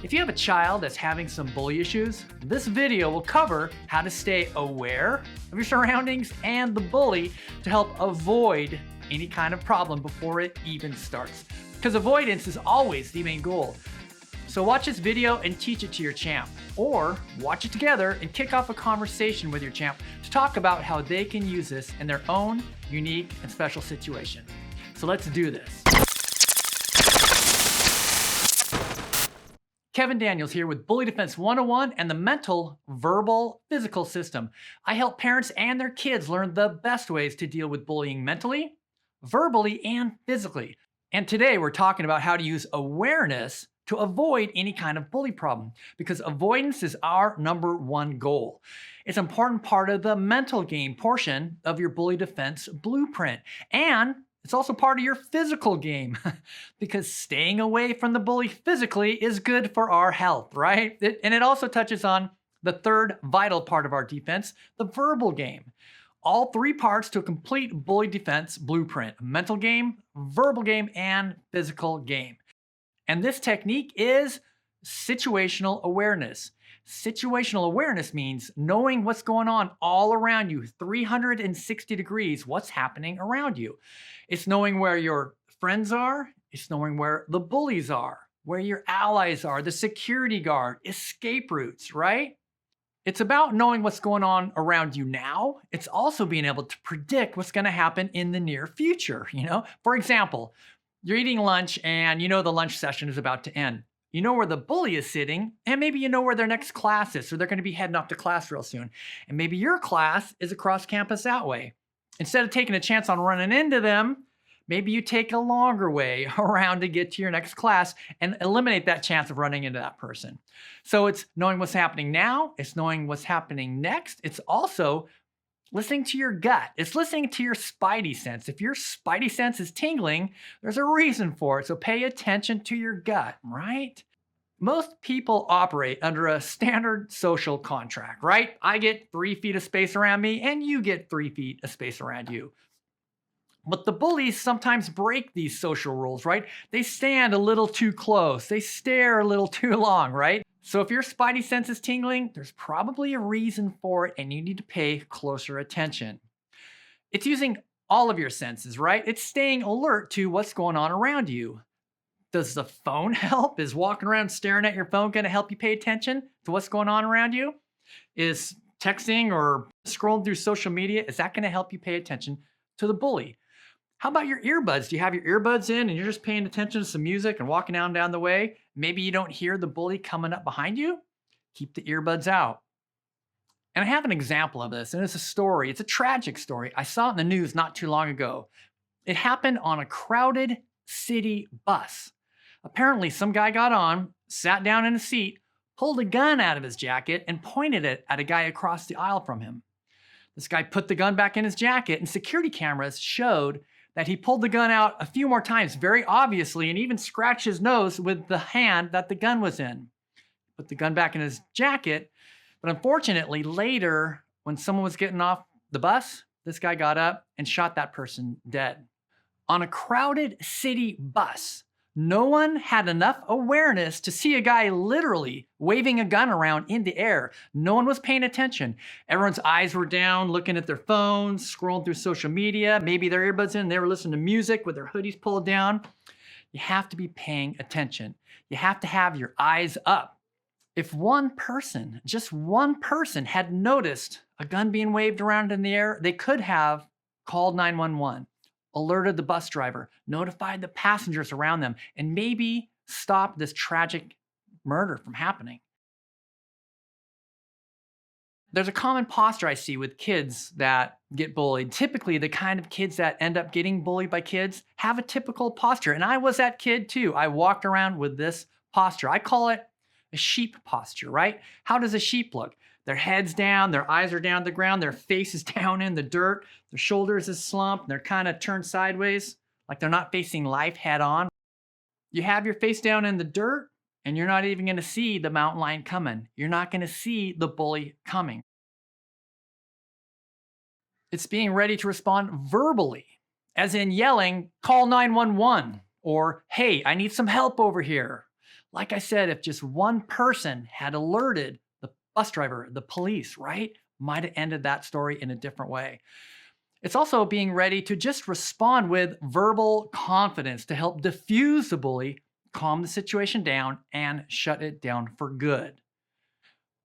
If you have a child that's having some bully issues, this video will cover how to stay aware of your surroundings and the bully to help avoid any kind of problem before it even starts. Because avoidance is always the main goal. So watch this video and teach it to your champ, or watch it together and kick off a conversation with your champ to talk about how they can use this in their own unique and special situation. So let's do this. Kevin Daniels here with Bully Defense 101 and the mental, verbal, physical system. I help parents and their kids learn the best ways to deal with bullying mentally, verbally, and physically. And today we're talking about how to use awareness to avoid any kind of bully problem, because avoidance is our #1 goal. It's an important part of the mental game portion of your bully defense blueprint. And it's also part of your physical game because staying away from the bully physically is good for our health, right? And it also touches on the third vital part of our defense, the verbal game. All three parts to a complete bully defense blueprint: mental game, verbal game, and physical game. And this technique is situational awareness. Situational awareness means knowing what's going on all around you, 360 degrees, what's happening around you. It's knowing where your friends are. It's knowing where the bullies are, where your allies are, the security guard, escape routes, right? It's about knowing what's going on around you now. It's also being able to predict what's going to happen in the near future. For example, you're eating lunch and you know the lunch session is about to end. You know where the bully is sitting, and maybe you know where their next class is, so they're going to be heading off to class real soon. And maybe your class is across campus that way. Instead of taking a chance on running into them, maybe you take a longer way around to get to your next class and eliminate that chance of running into that person. So it's knowing what's happening now, it's knowing what's happening next. It's also listening to your gut. It's listening to your spidey sense. If your spidey sense is tingling, there's a reason for it. So pay attention to your gut, right? Most people operate under a standard social contract, right? I get 3 feet of space around me and you get 3 feet of space around you. But the bullies sometimes break these social rules, right? They stand a little too close. They stare a little too long, right? So if your spidey sense is tingling, there's probably a reason for it and you need to pay closer attention. It's using all of your senses, right? It's staying alert to what's going on around you. Does the phone help? Is walking around staring at your phone going to help you pay attention to what's going on around you? Is texting or scrolling through social media, is that going to help you pay attention to the bully? How about your earbuds? Do you have your earbuds in and you're just paying attention to some music and walking down the way? Maybe you don't hear the bully coming up behind you? Keep the earbuds out. And I have an example of this, and it's a story. It's a tragic story. I saw it in the news not too long ago. It happened on a crowded city bus. Apparently, some guy got on, sat down in a seat, pulled a gun out of his jacket, and pointed it at a guy across the aisle from him. This guy put the gun back in his jacket, and security cameras showed that he pulled the gun out a few more times, very obviously, and even scratched his nose with the hand that the gun was in. Put the gun back in his jacket, but unfortunately, later, when someone was getting off the bus, this guy got up and shot that person dead. On a crowded city bus, no one had enough awareness to see a guy literally waving a gun around in the air. No one was paying attention. Everyone's eyes were down, looking at their phones, scrolling through social media, maybe their earbuds in, they were listening to music with their hoodies pulled down. You have to be paying attention. You have to have your eyes up. If one person, just one person, had noticed a gun being waved around in the air, they could have called 911. Alerted the bus driver, notified the passengers around them, and maybe stopped this tragic murder from happening. There's a common posture I see with kids that get bullied. Typically, the kind of kids that end up getting bullied by kids have a typical posture. And I was that kid too. I walked around with this posture. I call it a sheep posture, right? How does a sheep look? Their head's down, their eyes are down to the ground, their face is down in the dirt, their shoulders is slumped, they're kind of turned sideways, like they're not facing life head on. You have your face down in the dirt, and you're not even going to see the mountain lion coming. You're not going to see the bully coming. It's being ready to respond verbally, as in yelling, call 911, or hey, I need some help over here. Like I said, if just one person had alerted the bus driver, the police, right, might have ended that story in a different way. It's also being ready to just respond with verbal confidence to help diffuse the bully, calm the situation down, and shut it down for good.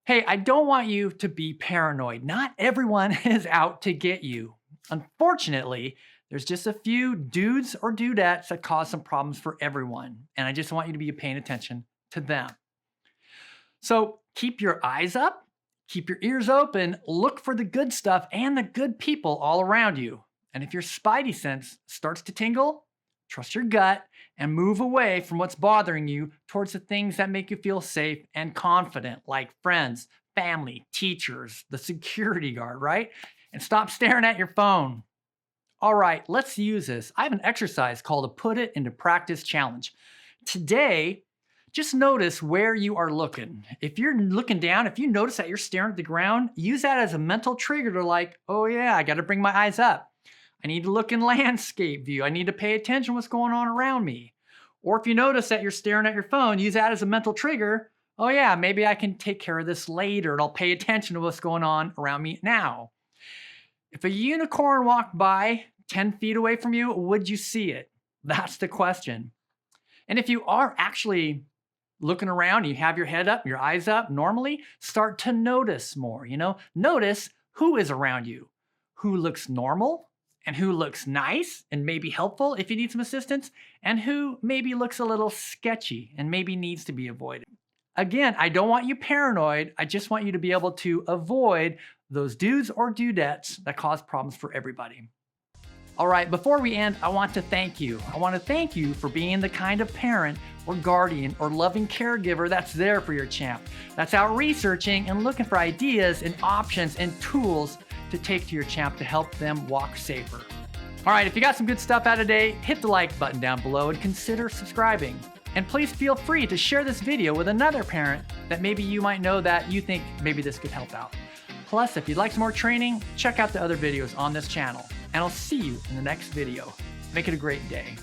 Hey, I don't want you to be paranoid. Not everyone is out to get you. Unfortunately, there's just a few dudes or dudettes that cause some problems for everyone. And I just want you to be paying attention to them. So keep your eyes up, keep your ears open, look for the good stuff and the good people all around you. And if your spidey sense starts to tingle, trust your gut and move away from what's bothering you towards the things that make you feel safe and confident, like friends, family, teachers, the security guard, right? And stop staring at your phone. All right, let's use this. I have an exercise called a Put It Into Practice Challenge. Today, just notice where you are looking. If you're looking down, if you notice that you're staring at the ground, use that as a mental trigger to like, oh yeah, I got to bring my eyes up. I need to look in landscape view. I need to pay attention to what's going on around me. Or if you notice that you're staring at your phone, use that as a mental trigger. Oh yeah, maybe I can take care of this later and I'll pay attention to what's going on around me now. If a unicorn walked by 10 feet away from you, would you see it? That's the question. And if you are actually looking around, you have your head up, your eyes up normally, start to notice more, Notice who is around you, who looks normal and who looks nice and maybe helpful if you need some assistance, and who maybe looks a little sketchy and maybe needs to be avoided. Again, I don't want you paranoid. I just want you to be able to avoid those dudes or dudettes that cause problems for everybody. All right, before we end, I want to thank you. I want to thank you for being the kind of parent or guardian or loving caregiver that's there for your champ, that's out researching and looking for ideas and options and tools to take to your champ to help them walk safer. All right, if you got some good stuff out today, hit the like button down below and consider subscribing. And please feel free to share this video with another parent that maybe you might know that you think maybe this could help out. Plus, if you'd like some more training, check out the other videos on this channel. And I'll see you in the next video. Make it a great day.